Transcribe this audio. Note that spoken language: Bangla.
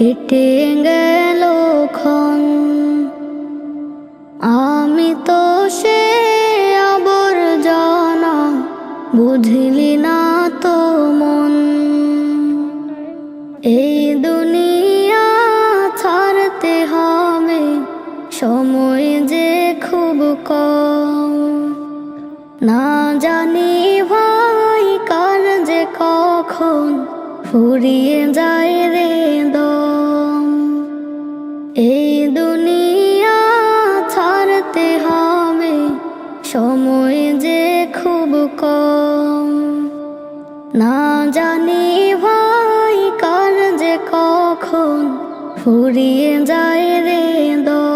কেটে গেল ক্ষণ। আমি তো সে আবর্জনা, বুঝলি না তো মন। এই দুনিয়া ছাড়তে হবে, সময় যে খুব কম। না জানি ভাই কার যে কখন ফুরিয়ে যায় রে দম। এই দুনিয়া ছাড়তে হবে, সময় যে খুব কম। না জানি ভাই কার যে কখন ফুরিয়ে যায় রে দম।